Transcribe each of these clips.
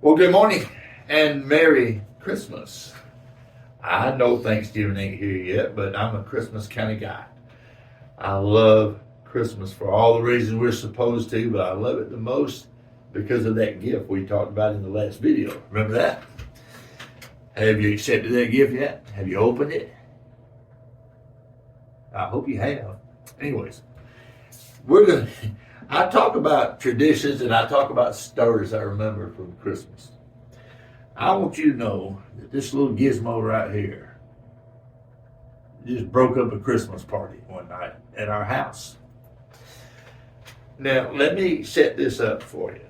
Well, good morning and Merry Christmas. I know Thanksgiving ain't here yet, but I'm a Christmas kind of guy. I love Christmas for all the reasons we're supposed to, but I love it the most because of that gift we talked about in the last video. Remember that? Have you accepted that gift yet? Have you opened it? I hope you have. Anyways, I talk about traditions and I talk about stories I remember from Christmas. I want you to know that this little gizmo right here just broke up a Christmas party one night at our house. Now, let me set this up for you.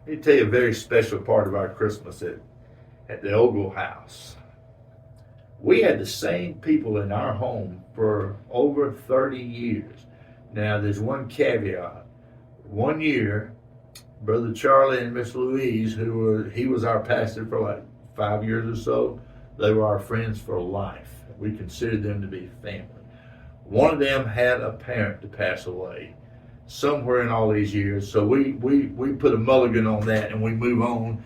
Let me tell you a very special part of our Christmas at the Ogle house. We had the same people in our home for over 30 years. Now, there's one caveat. One year, Brother Charlie and Miss Louise, he was our pastor for like 5 years or so, they were our friends for life. We considered them to be family. One of them had a parent to pass away somewhere in all these years, so we put a mulligan on that and we move on.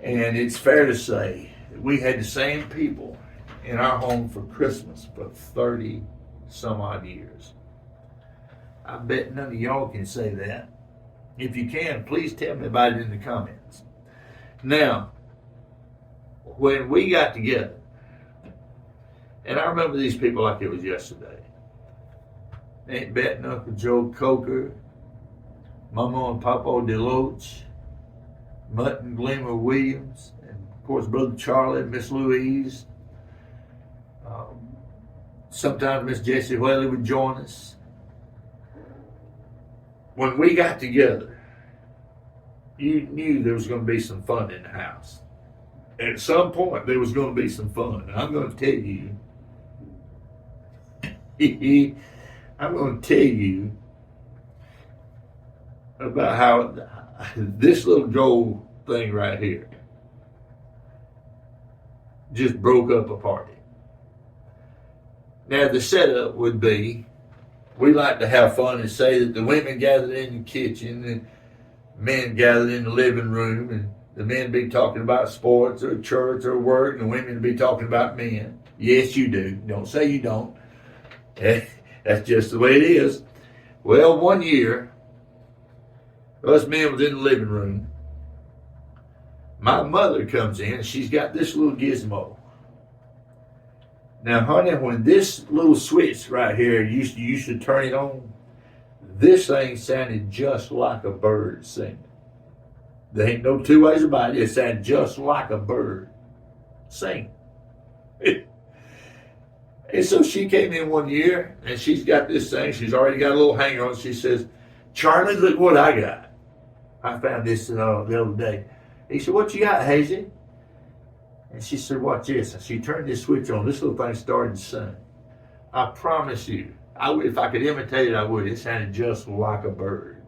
And it's fair to say that we had the same people in our home for Christmas for 30 some odd years. I bet none of y'all can say that. If you can, please tell me about it in the comments. Now, when we got together, and I remember these people like it was yesterday. Aunt Bet and Uncle Joe Coker, Mama and Papa Deloach, Mutt and Glimmer Williams, and of course Brother Charlie and Miss Louise. Sometimes Miss Jessie Whaley would join us. When we got together, you knew there was going to be some fun in the house. At some point, there was going to be some fun. And I'm going to tell you, about how this little gold thing right here just broke up a party. Now, the setup would be, we like to have fun and say that the women gathered in the kitchen and men gathered in the living room, and the men be talking about sports or church or work, and the women be talking about men. Yes, you do. Don't say you don't. That's just the way it is. Well, one year, us men was in the living room. My mother comes in, and she's got this little gizmo. Now, honey, when this little switch right here, you used to turn it on, this thing sounded just like a bird singing. There ain't no two ways about it. It sounded just like a bird singing. And so she came in one year, and she's got this thing. She's already got a little hanger on it. She says, Charlie, look what I got. I found this the other day. He said, what you got, Hazy? And she said, watch this. And she turned this switch on. This little thing started to sing. I promise you, if I could imitate it, I would. It sounded just like a bird.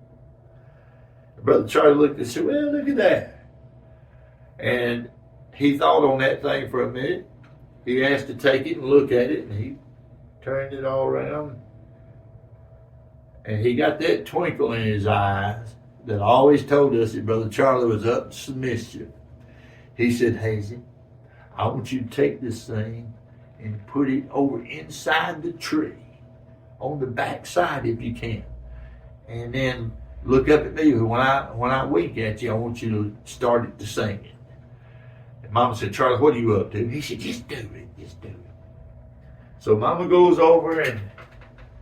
Brother Charlie looked and said, well, look at that. And he thought on that thing for a minute. He asked to take it and look at it, and he turned it all around. And he got that twinkle in his eyes that always told us that Brother Charlie was up to some mischief. He said, Hazy, I want you to take this thing and put it over inside the tree, on the back side if you can. And then look up at me. When I wink at you, I want you to start it to singing. And Mama said, Charlie, what are you up to? He said, just do it, just do it. So Mama goes over and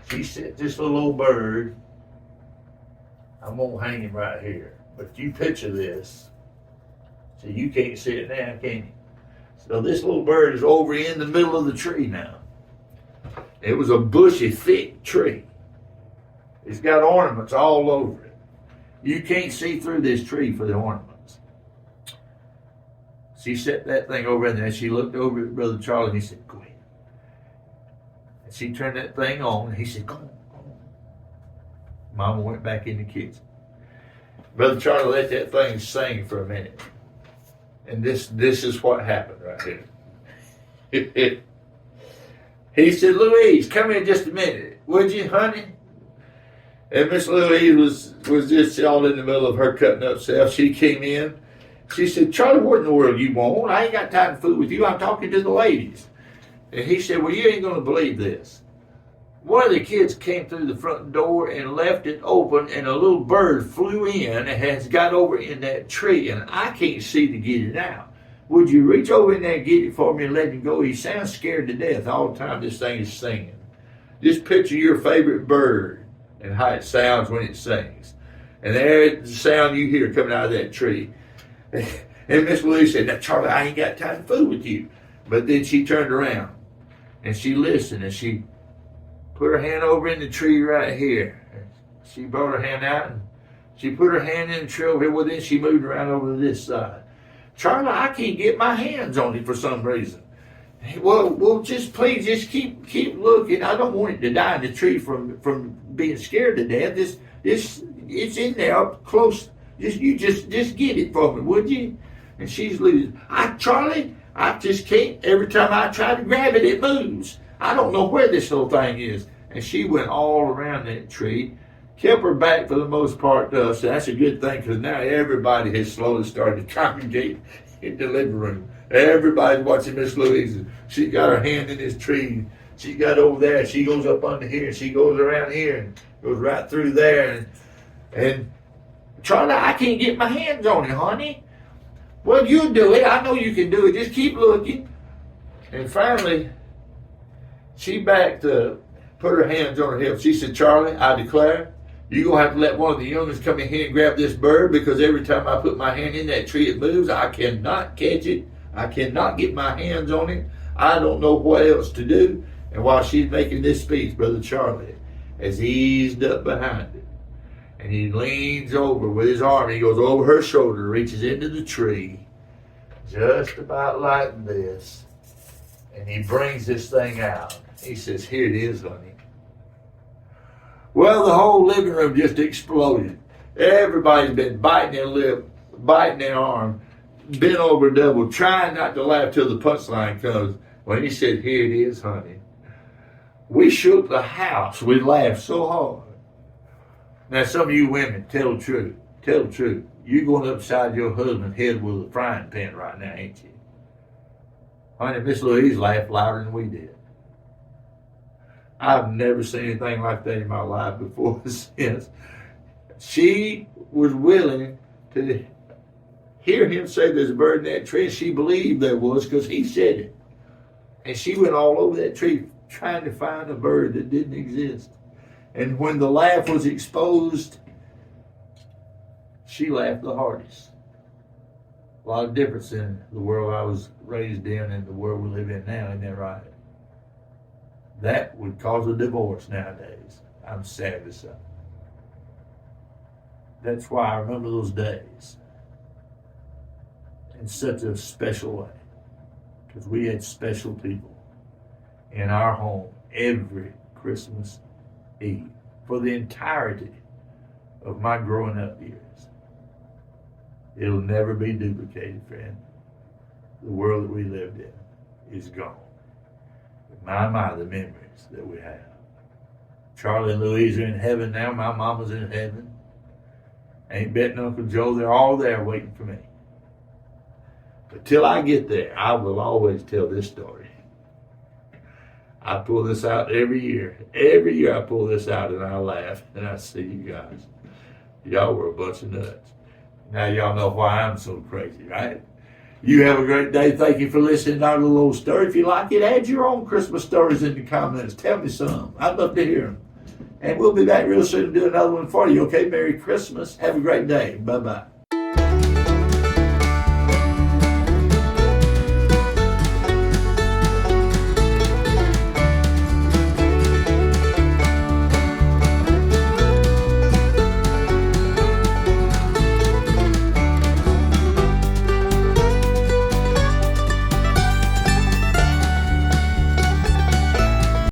she set this little old bird. I'm going to hang him right here. But you picture this. So you can't see it now, can you? So this little bird is over in the middle of the tree now. It was a bushy, thick tree. It's got ornaments all over it. You can't see through this tree for the ornaments. She set that thing over in there. She looked over at Brother Charlie and he said, go ahead. And she turned that thing on and he said, go on, go on. Mama went back in the kitchen. Brother Charlie let that thing sing for a minute. And this is what happened right here. He said, Louise, come here just a minute, would you, honey? And Miss Louise was just all in the middle of her cutting up self. She came in She said, Charlie, what in the world you want? I ain't got time to fool with you. I'm talking to the ladies. And he said, well, you ain't going to believe this. One of the kids came through the front door and left it open, and a little bird flew in and has got over in that tree, and I can't see to get it out. Would you reach over in there and get it for me and let him go? He sounds scared to death all the time this thing is singing. Just picture your favorite bird and how it sounds when it sings. And there's the sound you hear coming out of that tree. And Miss Louise said, now, Charlie, I ain't got time to fool with you. But then she turned around and she listened and she put her hand over in the tree right here. She brought her hand out and she put her hand in the tree over here. Well, then she moved around over to this side. Charlie, I can't get my hands on it for some reason. Well, just please, just keep looking. I don't want it to die in the tree from being scared to death. It's in there up close. Just get it for me, would you? And she's losing. Charlie, I just can't. Every time I try to grab it, it moves. I don't know where this little thing is. And she went all around that tree, kept her back for the most part to us. So that's a good thing because now everybody has slowly started to congregate in the living room. Everybody's watching Miss Louise. She got her hand in this tree. She got over there. She goes up under here. She goes around here and goes right through there. And Charlie, I can't get my hands on it, honey. Well, you do it. I know you can do it. Just keep looking. And finally, she backed to put her hands on her hips. She said, Charlie, I declare, you're going to have to let one of the youngins come in here and grab this bird because every time I put my hand in that tree, it moves. I cannot catch it. I cannot get my hands on it. I don't know what else to do. And while she's making this speech, Brother Charlie has eased up behind it. And he leans over with his arm. He goes over her shoulder, reaches into the tree, just about like this. And he brings this thing out. He says, here it is, honey. Well, the whole living room just exploded. Everybody's been biting their lip, biting their arm, bent over double, trying not to laugh till the punchline comes. When he said, here it is, honey. We shook the house. We laughed so hard. Now, some of you women, tell the truth. Tell the truth. You're going upside your husband's head with a frying pan right now, ain't you? Honey, Miss Louise laughed louder than we did. I've never seen anything like that in my life before or since. She was willing to hear him say there's a bird in that tree. She believed there was because he said it. And she went all over that tree trying to find a bird that didn't exist. And when the laugh was exposed, she laughed the hardest. A lot of difference in the world I was raised in and the world we live in now, isn't that right? That would cause a divorce nowadays. I'm sad to say. That's why I remember those days in such a special way. Because we had special people in our home every Christmas Eve for the entirety of my growing up years. It'll never be duplicated, friend. The world that we lived in is gone. But my, the memories that we have. Charlie and Louise are in heaven now. My mama's in heaven. Aunt Bet and Uncle Joe, they're all there waiting for me. But till I get there, I will always tell this story. I pull this out every year. Every year I pull this out and I laugh and I see you guys. Y'all were a bunch of nuts. Now y'all know why I'm so crazy, right? You have a great day. Thank you for listening to our little old story. If you like it, add your own Christmas stories in the comments. Tell me some. I'd love to hear them. And we'll be back real soon to do another one for you. Okay, Merry Christmas. Have a great day. Bye-bye.